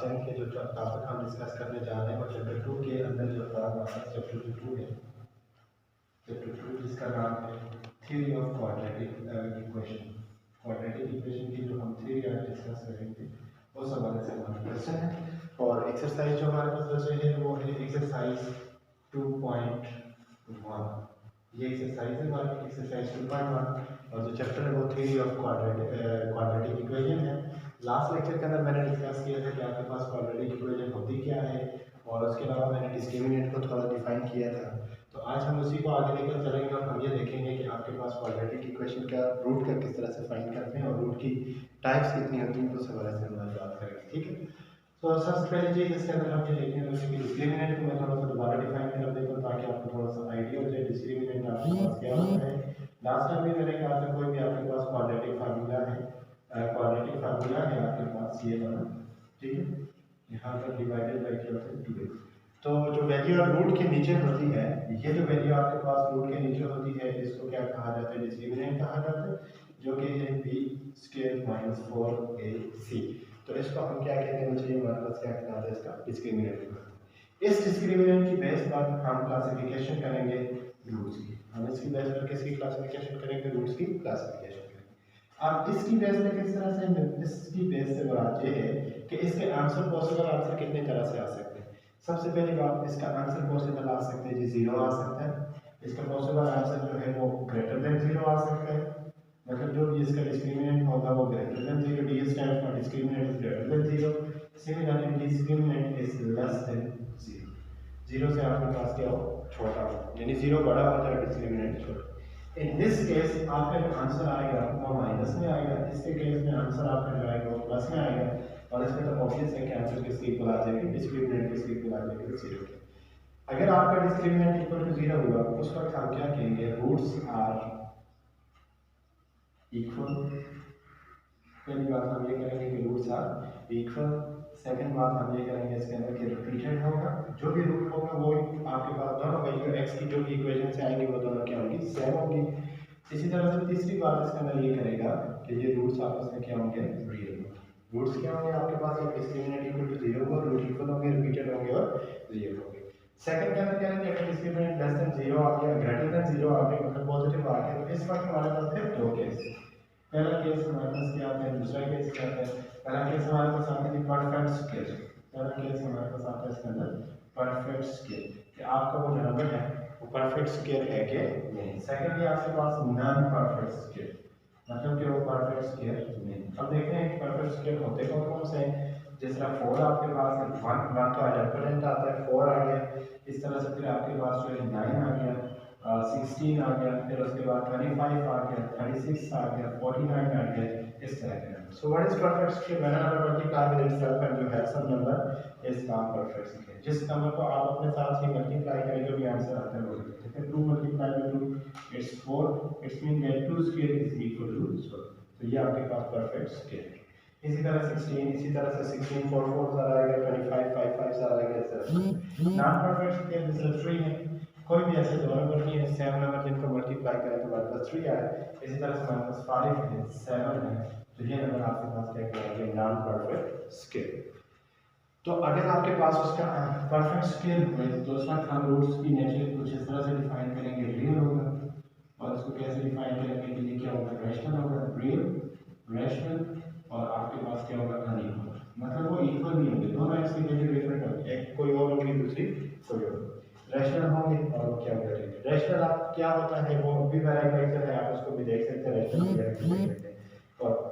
Time के जो topic हम डिस्कस करने जा रहे हैं वो चैप्टर 2 के अंदर जो था हमारा चैप्टर 2 है, चैप्टर 2 जिसका नाम है theory of quadratic equation. Quadratic equation की जो हम थ्योरी आज डिस्कस करेंगे उस हवाले से हमारा क्वेश्चन है। और एक्सरसाइज जो हमारे पास बचे हैं वो है एक्सरसाइज 2.1। ये एक्सरसाइज है हमारी एक्सरसाइज 2.1 और जो चैप्टर है वो थ्योरी ऑफ क्वाड्रेटिक इक्वेशन है। लास्ट लेक्चर के अंदर मैंने डिस्कस किया था कि आपके पास क्वाड्रेटिक इक्वेशन होती क्या है और उसके अलावा मैंने डिस्क्रिमिनेंट को थोड़ा डिफाइन किया था। तो आज हम उसी को आगे लेकर चलेंगे और हम ये देखेंगे कि आपके पास क्वाड्रेटिक इक्वेशन का रूट का किस तरह से फाइंड करते हैं और रूट की टाइप्स कितनी होती हैं उस हवाले से हम बात करेंगे, ठीक है। तो सबसे पहले चीज़ इसके अंदर हम ये देखेंगे कि डिस्क्रिमिनेंट को मैं थोड़ा सा दोबारा डिफाइन कर देता हूँ ताकि आपको थोड़ा सा आइडिया हो जाए डिस्क्रिमिनेंट आपके पास क्या होता है। लास्ट टाइम भी मैंने कहा था कोई भी आपके पास क्वाड्रेटिक फार्मूला है, क्वाड्रेटिक फार्मूला है आपके पास ये वाला, ठीक है, यहाँ पर डिवाइडेड बाई क्या होता है 2x। तो जो वैल्यू और रूट के नीचे होती है, ये जो वैल्यू आपके पास रूट के नीचे होती है इसको क्या कहा जाता है, डिस्क्रिमिनेंट कहा जाता है, जो कि है b² - 4ac। तो इसको हम क्या कहते हैं, मुझे हमारे पास क्या कहता है इसका डिस्क्रिमिनेंट। इस डिस्क्रिमिनेंट की बेस पर हम क्लासिफिकेशन करेंगे रूट्स की। हम इसकी बेस पर किसकी क्लासिफिकेशन करेंगे, रूट्स की क्लासिफिकेशन करेंगे। अब इसकी बेस पे किस तरह से, इसकी बेस से मुराद ये है कि इसके आंसर पॉसिबल आंसर कितने तरह से आ सकते हैं। सबसे पहली बात, इसका आंसर पॉसिबल आ सकते हैं जी 0 आ सकता है। इसका पॉसिबल आंसर जो है वो ग्रेटर देन 0 आ सकता है, मतलब जो भी इसका डिस्क्रिमिनेंट होगा वो greater than 0। D stand for discriminant is greater than 0। Similarly discriminant is less than 0। 0 से आपके पास क्या हो, छोटा हो, यानी 0 बड़ा होता है डिस्क्रिमिनेंट छोटा। इन दिस केस आपका जो आंसर आएगा वो माइनस में आएगा, इसके केस में आंसर आपका जो आएगा वो प्लस में आएगा। और इसमें तो ऑब्वियस है कि आंसर किसके इक्वल आ जाएगी, डिस्क्रिमिनेंट किसके इक्वल आ जाएगी, 0 के। अगर आपका डिस्क्रिमिनेंट इक्वल टू 0 हुआ उस वक्त हम क्या कहेंगे, रूट्स आर इक्वल। पहली बात हम ये करेंगे कि रूट्स आर इक्वल। सेकंड बात हम ये करेंगे इसके अंदर कि रिपीटेड होगा, जो भी रूट होगा वो आपके पास दोनों वैल्यू x की जो भी इक्वेशन से आएंगे वो दोनों क्या होंगी, सेम होंगी। इसी तरह से तीसरी बात इसके अंदर ये करेगा कि ये रूट्स आपस में क्या होंगे, रियल। रूट्स क्या होंगे आपके पास, जब डिस्क्रिमिनेंट इक्वल टू 0 होगा, रूट इक्वल होंगे, रिपीटेड होंगे और रियल होंगे। सेकंड के अंदर क्या है, अगर डिस्क्रिमिनेंट लेस देन 0 आ गया, ग्रेटर देन 0 आ गया, मतलब पॉजिटिव आ गया, तो इस वक्त हमारे पास है दो केस। पहला केस हमारे पास क्या आता है, दूसरा केस क्या आता है। पहला केस हमारे पास आता है परफेक्ट स्केल। पहला केस हमारे पास आता है इसके अंदर परफेक्ट स्केल, कि आपका वो जो नंबर है वो परफेक्ट स्केल है कि नहीं। सेकंडली आपके पास नॉन परफेक्ट स्केल, मतलब कि वो परफेक्ट स्केल नहीं। अब देखते हैं परफेक्ट स्केल होते कौन कौन से हैं। जिस तरह 4 आपके पास है, 1 तो आइडेंटिफाइड आता है, 4 आ गया। इस तरह से फिर आपके पास जो है 9 आ गया, 16 आ गया, फिर उसके बाद 25 आ गया, 36 आ गया, 49 आ गया, इस तरह के number. So what is perfect scale, when number multiply with itself and you have some number is called perfect scale. जिस नंबर को आप अपने साथ ही मल्टीप्लाई करेंगे जो भी आंसर आता है वो लिखते हैं। 2 multiply by 2 it's 4, it's mean that 2 square is equal to 4। तो ये आपके पास परफेक्ट स्केल। इसी तरह 16, इसी तरह से 16 4 4 आ जाएगा, 25 5 5 आ जाएगा, इस तरह से। नॉन परफेक्ट स्केल जैसे 3 है, कोई भी ऐसे दो नंबर नहीं है, 7 नंबर जिनको मल्टीप्लाई करें तो हमारे पास 3 आए। इसी तरह से हमारे पास 5 है, 7 है, तो ये नंबर आपके पास क्या करेंगे, नॉन परफेक्ट स्केल। तो अगर आपके पास उसका परफेक्ट स्केल हुए तो उस वक्त हम रूट्स की नेचर कुछ इस तरह से डिफाइन करेंगे, रियल होगा। और इसको कैसे डिफाइन करेंगे कि ये क्या होगा, रैशनल होगा, रियल रैशनल, और आपके पास क्या होगा, अनइक्वल, मतलब वो इक्वल नहीं होंगे, दोनों इसकी वैल्यू डिफरेंट होगी, एक कोई और होगी दूसरी कोई और। रैशनल होंगे और क्या होगा, रैशनल आप क्या होता है वो भी वेरिएबल है, आप उसको भी देख सकते हैं, रैशनल। और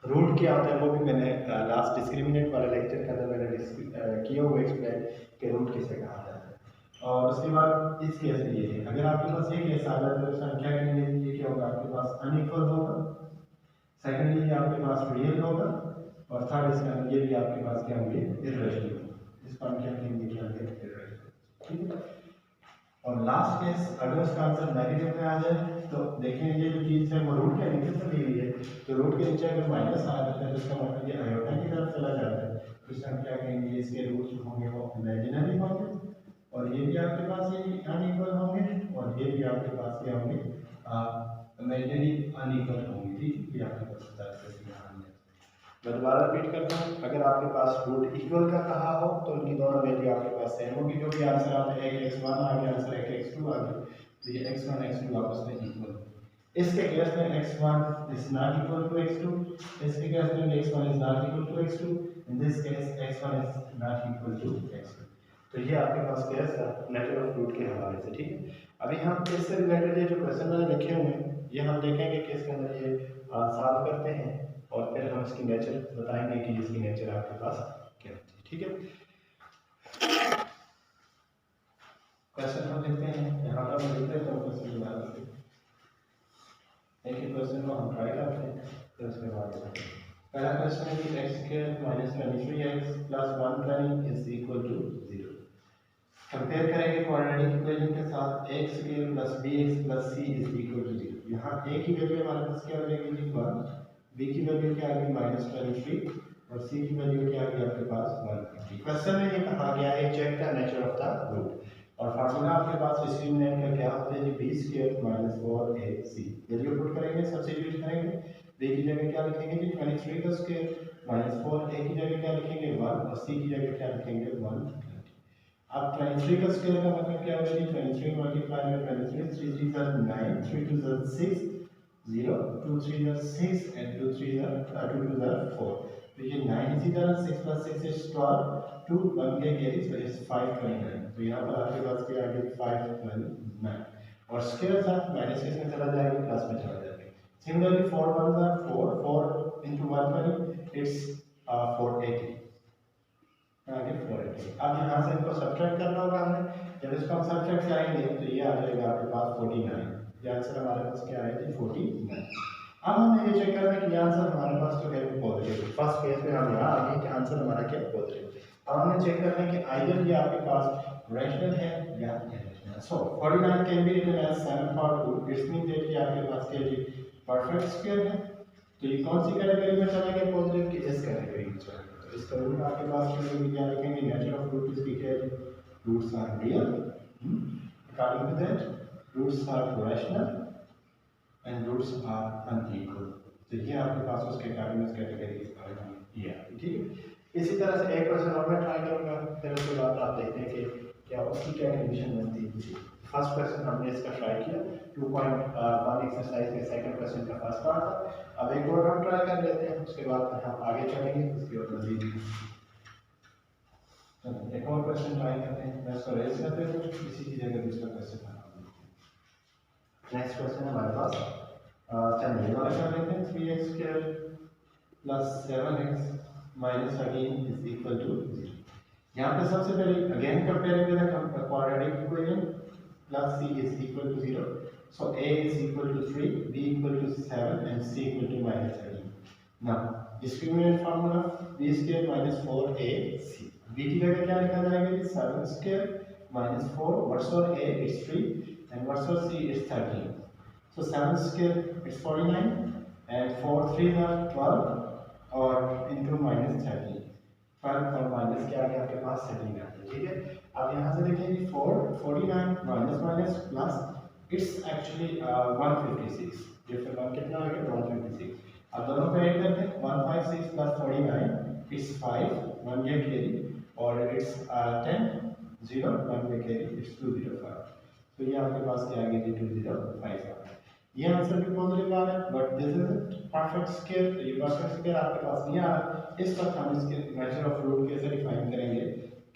रूट क्या होता है वो भी मैंने लास्ट डिस्क्रिमिनेंट वाले लेक्चर के अंदर मैंने किया हुआ एक्सप्लेन कि रूट किसे कहा जाता है। और उसके बाद इस केस में ये है, अगर आपके पास ये केस आ जाए तो संख्या के लिए ये क्या होगा, आपके पास अनइक्वल होगा, सेकंडली आपके पास रियल होगा, और थर्ड इसका ये भी आपके पास क्या होंगे, इर्रेशनल होगा। इसको हम क्या कहेंगे, क्या होंगे, इर्रेशनल, ठीक है। और लास्ट केस अगर उसका आंसर नेगेटिव में आ जाए तो देखें ये जो चीज़ है वो रूट के नीचे से दी हुई है, तो रूट के नीचे अगर माइनस आ जाता है तो इसका मतलब ये आयोटा की तरफ चला जाता है, तो इससे हम क्या कहेंगे, इसके रूट जो होंगे वो इमेजिनरी होंगे, और ये भी आपके पास ये अनइक्वल होंगे, और ये भी आपके पास क्या होंगे, इमेजिनरी अनइक्वल होंगे, ठीक है। ये आपके पास मैं दोबारा रिपीट करता हूँ, अगर आपके पास रूट इक्वल का कहा हो तो इनकी दोनों वैल्यू आपके पास सेम होगी, जो भी आंसर आता है एक x1 आ गया, आंसर एक x2 आ गया, तो ये x1 x2 आपस में इक्वल। इसके केस में x1 is not equal to x2, इसके केस में x1 is not equal to x2, in this case x1 is not equal to x2। तो ये आपके पास केस है नेचर ऑफ रूट के हवाले से, ठीक है। अभी हम इससे रिलेटेड ये जो क्वेश्चन मैंने लिखे हुए हैं ये हम देखेंगे कि इसके अंदर ये सॉल्व करते हैं और फिर हम इसकी नेचर बताएंगे कि इसकी नेचर आपके पास क्या है, ठीक है। क्वेश्चन हम लिखते हैं, यहाँ पर हम लिखते हैं क्वेश्चन दोबारा से, एक ही क्वेश्चन को हम ट्राई करते हैं फिर उसके बाद पहला क्वेश्चन है कि x² - 23x + 120 is equal to 0। Compare करेंगे क्वाड्रेटिक इक्वेशन के साथ x² + bx + c is equal to 0। यहाँ a की वैल्यू हमारे पास क्या बनेगी जी 1, b की वैल्यू क्या आ गई -23 और c की वैल्यू क्या आ गई आपके पास 150। क्वेश्चन में ये कहा गया है check the nature of the root और फार्मूला आपके पास डिस्क्रिमिनेंट का क्या होता है जी b² - 4ac। वैल्यू पुट करेंगे, सब्स्टिट्यूट करेंगे, b की जगह क्या लिखेंगे जी 23 का स्क्वायर - 4a की जगह क्या लिखेंगे 1 और c की जगह क्या लिखेंगे 1। अब 23 का स्क्वायर का मतलब क्या होगा जी 23 मल्टीप्लाई में 23 3 3 are 9 3 2 are 6 0 2 3 are 6 and 2 3 are 2 2 are 4। तो ये 9 इसी तरह 6 + 6 is 12 2 1 के कैरी सो इज 529। तो यहाँ पर आपके पास क्या आ गया 529 और स्क्वायर साथ माइनस में चला जाएगा प्लस में चला जाएगा। सिमिलरली 4 1 are 4 4 into 120 it's 480 आगे 480। अब यहाँ से इनको सब्ट्रैक्ट करना होगा हमें, जब इसको हम सब्ट्रैक्ट करेंगे तो ये आ जाएगा आपके पास 49। ये आंसर हमारे पास क्या आएगा 49। अब हमें ये चेक करना है कि आंसर हमारे पास तो है पॉजिटिव। फर्स्ट केस में हम यहाँ आ गए कि आंसर हमारा क्या पॉजिटिव। अब हमें चेक करना है कि आइदर ये आपके पास रैशनल है या irrational. So 49 can be written as 7/2। It's mean that कि आपके पास क्या है परफेक्ट स्क्वायर है। तो ये कौन सी कैटेगरी में चलेंगे पॉजिटिव की इस कैटेगरी में चलेंगे। तो इसका रूट आपके पास क्या लिखेंगे नेचर ऑफ रूट इसकी क्या है roots are real according to that roots are rational and roots are unequal. तो ये आपके पास उसके अकॉर्डिंग इस कैटेगरी ये है, ठीक है। इसी तरह से एक क्वेश्चन और मैं ट्राई करूंगा, फिर उसके बाद आप देखते हैं कि क्या उसकी क्या कंडीशन बनती है। फर्स्ट क्वेश्चन हमने इसका ट्राई किया 2.1 एक्सरसाइज के सेकंड क्वेश्चन का फर्स्ट पार्ट था। अब एक और हम ट्राई कर लेते हैं, उसके बाद हम आगे चलेंगे उसकी और मजीद एक और क्वेश्चन ट्राई करते हैं। मैं इसको रेज करते हूँ, इसी की जगह दूसरा क्वेश्चन नेक्स्ट क्वेश्चन हमारे पास चलिए ये वाला कर लेते हैं 3x² + 7x - 13 is equal to 0। यहाँ पे सबसे पहले again comparing with the quadratic equation plus c is equal to 0. So a is equal to 3, b equal to 7 and c equal to -13. Now discriminant formula b² - 4ac। b की जगह क्या लिखा जाएगा 7² - 4 what's for a it's 3 and what's for c it's 13. So 7² it's 49 and 4 3s are 12 और into -13 12 और minus क्या आ गया आपके पास 13 आ गया, ठीक है। अब यहाँ से देखिए 49 माइनस प्लस इट्स एक्चुअली 156। ये फिर 1 कितना आ गया 156। अब दोनों पे ऐड करते हैं 156 + 49 इट्स 5 1 गया कैरी और इट्स 10 0 1 गया कैरी इट्स 205। तो ये आपके पास क्या आ गया 205 आ गया। ये आंसर भी पॉजिटिव आ रहा है but this is perfect square. तो ये परफेक्ट स्क्वायर आपके पास नहीं आ रहा। इस वक्त हम इसके नेचर ऑफ रूट कैसे डिफाइन करेंगे,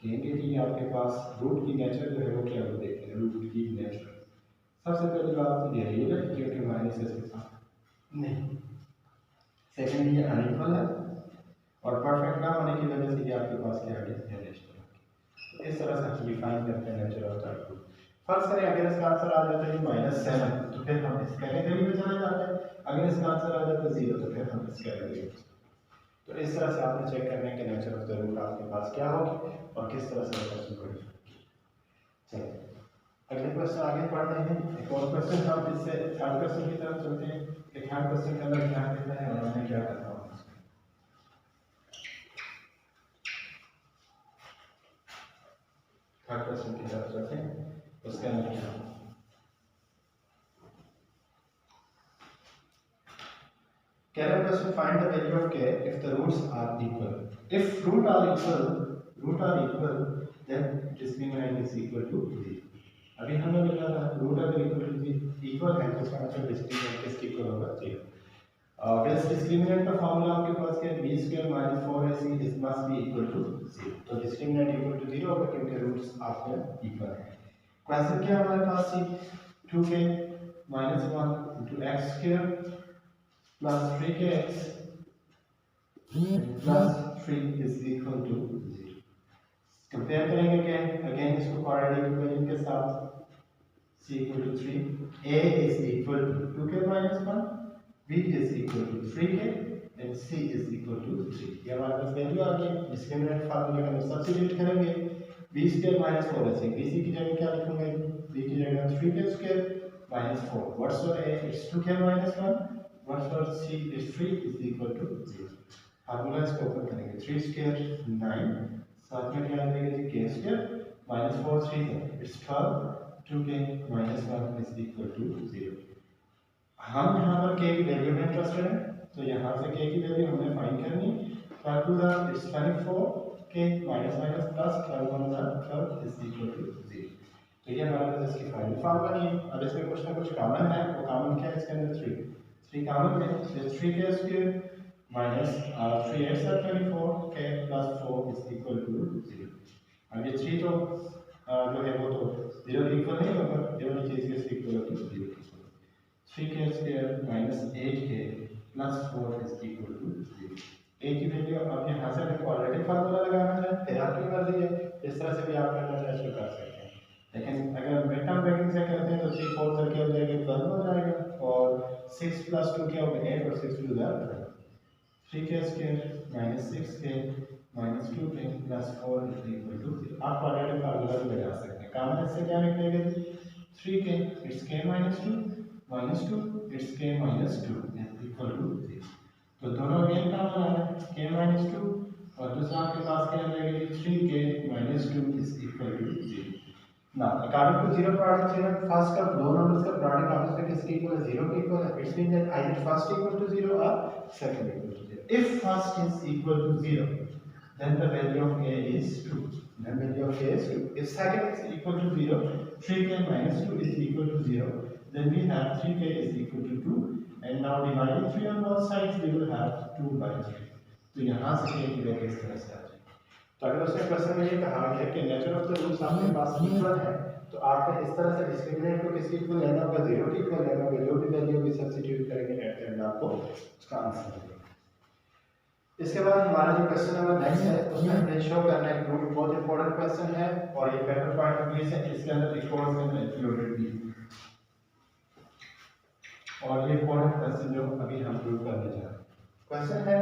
कहेंगे कि आपके पास रूट की नेचर जो है वो क्या, वो देखते हैं रूट की नेचर। सबसे पहली बात तो ये रियल है क्योंकि माइनस इसके साथ नहीं। सेकंड ये अनइक्वल है और परफेक्ट ना होने की वजह से ये आपके पास क्या है इरेशनल। तो इस तरह से हम डिफाइन करते हैं nature of the root. First करें अगर इसका आंसर आ जाता है -7 तो फिर हम इस कैटेगरी में चले जाते हैं। अगर इसका आंसर आ जाता है 0 तो फिर हम इस कैटेगरी में। तो इस तरह से आपने चेक करने के नेचर ऑफ द रूट आपके पास क्या होगी और किस तरह से क्वेश्चन को चलिए अगले क्वेश्चन आगे पढ़ते हैं। एक और क्वेश्चन हम इससे थर्ड क्वेश्चन की तरफ चलते हैं कि थर्ड क्वेश्चन के अंदर क्या कहता है और हमें क्या करना होगा। थर्ड क्वेश्चन की तरफ चलते हैं, उसके अंदर क्या कह रहे question question find the value of k if the roots are equal. If root are equal, then discriminant is equal to 0. अभी हमने लिखा था रूट अगर इक्वल है तो इसका मतलब डिस्क्रिमिनेंट किसके इक्वल होगा 0. प्लस डिस्क्रिमिनेंट का फार्मूला आपके पास क्या है b² - 4ac this must be equal to 0. तो डिस्क्रिमिनेंट इक्वल टू 0 होगा क्योंकि रूट्स आपके इक्वल है. क्वेश्चन क्या हमारे पास थी 2k - 1 * x² plus 3kx plus 3 is equal to 0. Compare करेंगे अगेन इसको क्वाड्रेटिक इक्वेशन के साथ c equal to 3, a is equal to 2k minus 1, b is equal to 3k and c is equal to 3. ये हमारे पास value आ गई. Discriminant formula का substitute करेंगे b² - 4ac. bc की जगह क्या लिखूंगा b की जगह 3k² - 4. what's for a it's 2k minus 1. what's for c is 3 is equal to 0. Formula इसको ओपन करेंगे 3² 9 साथ में क्या आएगा जी k² - 4 3 it's 12. 2k minus 1 is equal to 0. हम यहाँ पर k की वैल्यू में इंटरेस्टेड हैं तो यहाँ से k की वैल्यू हमें फाइंड करनी. 12 2 is 24, k minus plus 12 1 12 is equal to 0. तो ये हमारे पास इसकी फाइनल फार्मूला नहीं है. अब इसमें कुछ ना कुछ कॉमन है. वो कॉमन क्या है इसके अंदर 3 कॉमन है. तो 3k² minus 3x 24 k plus 4 is equal to 0. अब ये 3 तो जो है वो तो 0 के इक्वल नहीं होगा. ये वाली चीज़ इसके इक्वल होगी 0 के equal. 3k² minus 8k plus 4 is equal to 0. a की वैल्यू आप यहाँ से क्वाड्रेटिक फार्मूला लगाना है फिर आपकी मर्जी है. इस तरह से भी आप करना चाहे कर सकते हैं. लेकिन अगर मिड टर्म ब्रैकेट से करते हैं तो 3 4 करके हो जाएगा 12 हो जाएगा और 6 plus 2 क्या होगा 8 और 6 2 12. 3k² minus 6k minus 2k plus 4 is equal to 0. आप क्वाड्रेटिक फार्मूला भी लगा सकते हैं. कॉमन इससे क्या निकलेगा जी 3k it's k minus 2 minus 2 it's k minus 2 is equal to 0. तो दोनों अगेन कॉमन आ रहा है k minus 2 और दूसरा आपके पास क्या रहेगा जी 3k minus 2 is equal to 0. Now according to zero product theorem first का दो नंबर्स का प्रोडक्ट आपस में किसके इक्वल है 0 के इक्वल है. It means that either first equal to 0 or second equal to 0. If first is equal to 0 then the value of a is 2. Then value of a is 2. If second is equal to 0, 3k minus 2 is equal to 0. Then we have 3k is equal to 2. And now dividing 3 on both sides, we will have 2 by 3. तो यहाँ से k की value इस तरह से आ जाएगी. तो अगर उसने क्वेश्चन में ये कहा है कि नेचर ऑफ द रूट्स आपके पास इक्वल है तो आपने इस तरह से डिस्क्रिमिनेंट को किसके इक्वल लेना होगा 0 के इक्वल लेना होगा. जो भी वैल्यू भी सब्स्टिट्यूट करेंगे एट द एंड आपको उसका आंसर मिलेगा. इसके बाद हमारा जो क्वेश्चन नंबर नेक्स्ट है उसमें हमने शो करना है रूट बहुत इंपॉर्टेंट क्वेश्चन है और ये पेपर पॉइंट ऑफ व्यू से इसके अंदर रिकॉर्ड में इंक्लूडेड भी और ये इंपॉर्टेंट क्वेश्चन जो अभी हम प्रूव करने जा रहे हैं. क्वेश्चन है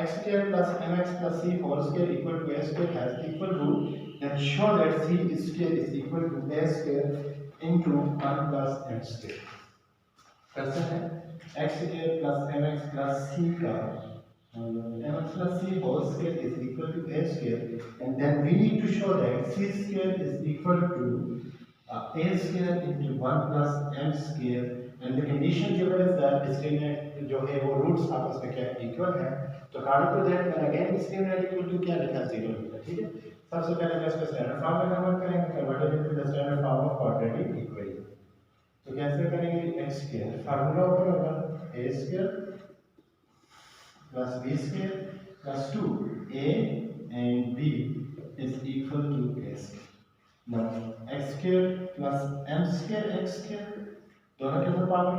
x² plus mx plus c whole square equal to a² has equal root then show that c² is equal to a² into 1 plus m². Question है x² plus mx plus c का mx plus c whole square is equal to a² and then we need to show that c² is equal to a² into 1 plus m² and the condition given is that discriminant जो है वो roots आपस में क्या equal है. तो according to that मैंने again discriminant equal to क्या लिखा 0 लिखा. ठीक है. सबसे पहले इसको स्टैंडर्ड फॉर्म में कन्वर्ट करेंगे converted into the standard form of quadratic equation. तो कैसे करेंगे x² फार्मूला ओपन होगा a² plus b² plus 2a and b is equal to a². now x² plus m² x² दोनों के ऊपर पावर